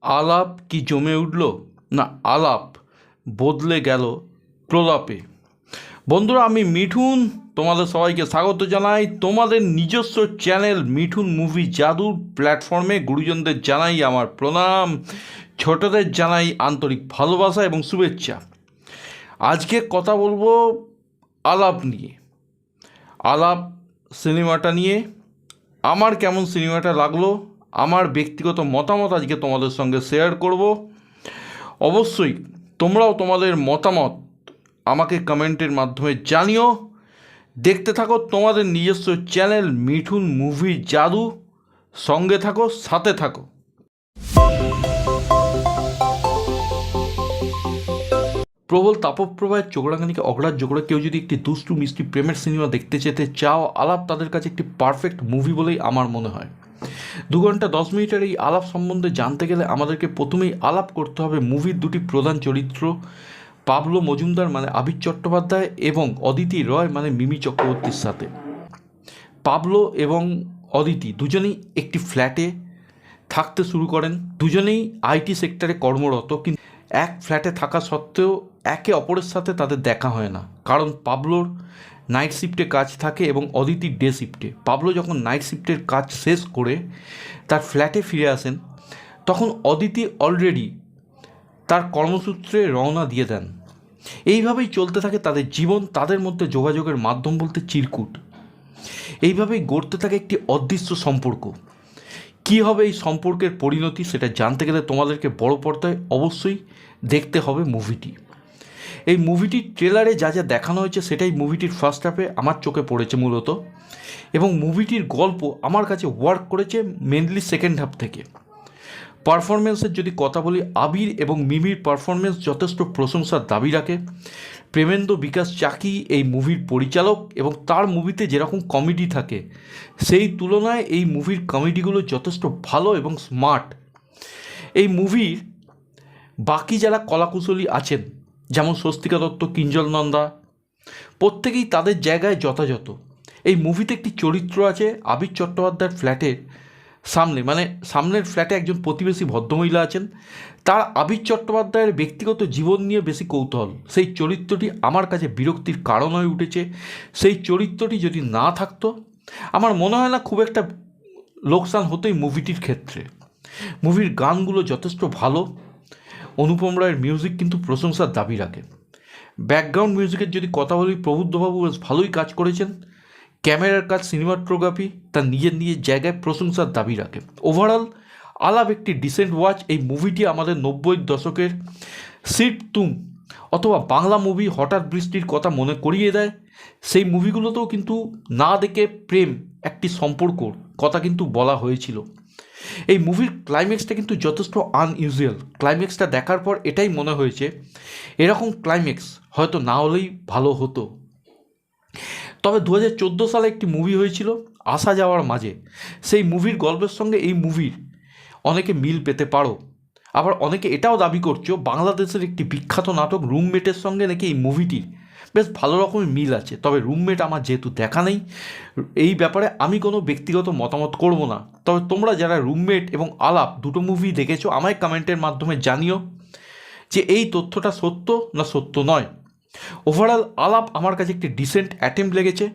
আলাপ কি জমে উঠল, না আলাপ বদলে গেল প্রলাপে। বন্ধুরা, আমি মিঠুন, তোমাদের সবাইকে স্বাগত জানাই তোমাদের নিজস্ব চ্যানেল মিঠুন মুভি জাদুর প্ল্যাটফর্মে। গুরুজনদের জানাই আমার প্রণাম, ছোটদের জানাই আন্তরিক ভালোবাসা এবং শুভেচ্ছা। আজকে কথা বলবো আলাপ নিয়ে, আলাপ সিনেমাটা নিয়ে। আমার কেমন সিনেমাটা লাগলো, আমার ব্যক্তিগত মতামত আজকে তোমাদের সঙ্গে শেয়ার করব। অবশ্যই তোমরাও তোমাদের মতামত আমাকে কমেন্টের মাধ্যমে জানিও। দেখতে থাকো তোমাদের নিজস্ব চ্যানেল মিঠুন মুভি জাদু, সঙ্গে থাকো, সাথে থাকো। প্রবল তাপপ্রবাহের চোখরাঙানিকে অগ্রাহ্য করে কেউ যদি একটি দুষ্টু মিষ্টি প্রেমের সিনেমা দেখতে যেতে চাও, আলাপ তাদের কাছে একটি পারফেক্ট মুভি বলেই আমার মনে হয়। 2 ঘন্টা 10 মিনিটের এই আলাপ সম্বন্ধে জানতে গেলে আমাদেরকে প্রথমেই আলাপ করতে হবে মুভির দুটি প্রধান চরিত্র, পাবলো মজুমদার মানে আবির চট্টোপাধ্যায় এবং অদিতি রয় মানে মিমি চক্রবর্তীর সাথে। পাবলো এবং অদিতি দুজনেই একটি ফ্ল্যাটে থাকতে শুরু করেন। দুজনেই আইটি সেক্টরে কর্মরত, কিন্তু এক ফ্ল্যাটে থাকা সত্ত্বেও একে অপরের সাথে তাদের দেখা হয় না, কারণ পাবলোর নাইট শিফটে কাজ থাকে এবং অদিতির ডে শিফটে। পাবলো যখন নাইট শিফটের কাজ শেষ করে তার ফ্ল্যাটে ফিরে আসেন, তখন অদিতি অলরেডি তার কর্মসূত্রে রওনা দিয়ে দেন। এইভাবেই চলতে থাকে তাদের জীবন। তাদের মধ্যে যোগাযোগের মাধ্যম বলতে চিরকুট। এইভাবেই গড়তে থাকে একটি অদৃশ্য সম্পর্ক। কী হবে এই সম্পর্কের পরিণতি, সেটা জানতে গেলে তোমাদেরকে বড় পর্দায় অবশ্যই দেখতে হবে মুভিটি। এই মুভিটির ট্রেলারে যা যা দেখানো হয়েছে সেটাই মুভিটির ফার্স্ট হাফে আমার চোখে পড়েছে মূলত, এবং মুভিটির গল্প আমার কাছে ওয়ার্ক করেছে মেনলি সেকেন্ড হাফ থেকে। পারফরমেন্সের যদি কথা বলি, আবির এবং মিমির পারফরমেন্স যথেষ্ট প্রশংসার দাবি রাখে। প্রেমেন্দ্র বিকাশ চাকি এই মুভির পরিচালক, এবং তার মুভিতে যেরকম কমেডি থাকে সেই তুলনায় এই মুভির কমেডিগুলো যথেষ্ট ভালো এবং স্মার্ট। এই মুভির বাকি যারা কলাকুশলী আছেন, যেমন স্বস্তিকা দত্ত, কিঞ্জল নন্দা, প্রত্যেকেই তাদের জায়গায় যথাযথ। এই মুভিতে একটি চরিত্র আছে আবির চট্টোপাধ্যায়ের ফ্ল্যাটের সামনে, মানে সামনের ফ্ল্যাটে একজন প্রতিবেশী ভদ্রমহিলা আছেন, তার আবির চট্টোপাধ্যায়ের ব্যক্তিগত জীবন নিয়ে বেশি কৌতূহল। সেই চরিত্রটি আমার কাছে বিরক্তির কারণ হয়ে উঠেছে। সেই চরিত্রটি যদি না থাকতো, আমার মনে হয় না খুব একটা লোকসান হতোই মুভিটির ক্ষেত্রে। মুভির গানগুলো যথেষ্ট ভালো। অনুপম রায়ের মিউজিক কিন্তু প্রশংসার দাবি রাখে। ব্যাকগ্রাউন্ড মিউজিকের যদি কথা বলি, প্রবুদ্ধবাবু বেশ ভালোই কাজ করেছেন। ক্যামেরার কাজ, সিনেমাটোগ্রাফি তার নিজের নিজের জায়গায় প্রশংসার দাবি রাখে। ওভারঅল আলাপ একটি ডিসেন্ট ওয়াচ। এই মুভিটি আমাদের 90-এর দশকের সিট তুম অথবা বাংলা মুভি হঠাৎ বৃষ্টির কথা মনে করিয়ে দেয়। সেই মুভিগুলোতেও কিন্তু না দেখে প্রেম একটি সম্পর্কর কথা কিন্তু বলা হয়েছিল। এই মুভির ক্লাইম্যাক্সটা কিন্তু যথেষ্ট আনইউজুয়াল। ক্লাইম্যাক্সটা দেখার পর এটাই মনে হয়েছে এরকম ক্লাইম্যাক্স হয়তো না হলেই ভালো হতো। তবে 2014 সালে একটি মুভি হয়েছিল আসা যাওয়ার মাঝে, সেই মুভির গল্পের সঙ্গে এই মুভির অনেকে মিল পেতে পারো। আবার অনেকে এটাও দাবি করছো বাংলাদেশের একটি বিখ্যাত নাটক রুমমেটের সঙ্গে নাকি এই মুভিটির বেশ ভালো রকমের মিল আছে। তবে রুমমেট আমার যেহেতু দেখা নেই, এই ব্যাপারে আমি কোনো ব্যক্তিগত মতামত করব না। তবে তোমরা যারা রুমমেট এবং আলাপ দুটো মুভি দেখেছো, আমায় কমেন্টের মাধ্যমে জানিও যে এই তথ্যটা সত্য না সত্য নয়। ওভারঅল আলাপ আমার কাছে একটি ডিসেন্ট অ্যাটেম্প্ট লেগেছে।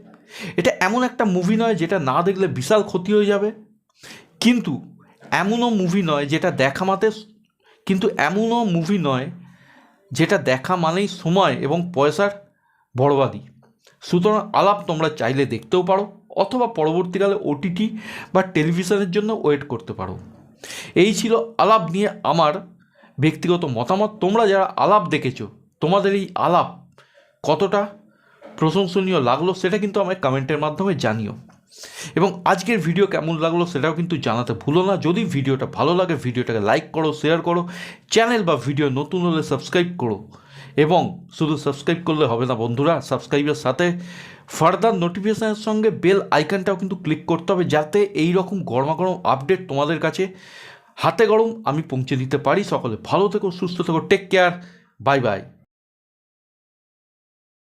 এটা এমন একটা মুভি নয় যেটা না দেখলে বিশাল ক্ষতি হয়ে যাবে, কিন্তু এমনও মুভি নয় যেটা দেখা মানেই সময় এবং পয়সার বরবাদি। সুতরাং আলাপ তোমরা চাইলে দেখতেও পারো, অথবা পরবর্তীকালে ওটিটি বা টেলিভিশনের জন্য ওয়েট করতে পারো। এই ছিল আলাপ নিয়ে আমার ব্যক্তিগত মতামত। তোমরা যারা আলাপ দেখেছো, তোমাদের এই আলাপ কতটা প্রশংসনীয় লাগলো সেটা কিন্তু আমায় কমেন্টের মাধ্যমে জানিও। এবং আজকের ভিডিও কেমন লাগলো সেটাও কিন্তু জানাতে ভুলো না। যদি ভিডিওটা ভালো লাগে ভিডিওটাকে লাইক করো, শেয়ার করো, চ্যানেল বা ভিডিও নতুন হলে সাবস্ক্রাইব করো। এবং শুধু সাবস্ক্রাইব করলে হবে না বন্ধুরা, সাবস্ক্রাইবের সাথে ফার্দার নোটিফিকেশানের সঙ্গে বেল আইকনটাও কিন্তু ক্লিক করতে হবে, যাতে এই রকম গরমাগরম আপডেট তোমাদের কাছে হাতে গরম আমি পৌঁছে দিতে পারি। সকলে ভালো থেকো, সুস্থ থেকো, টেক কেয়ার, বাই বাই।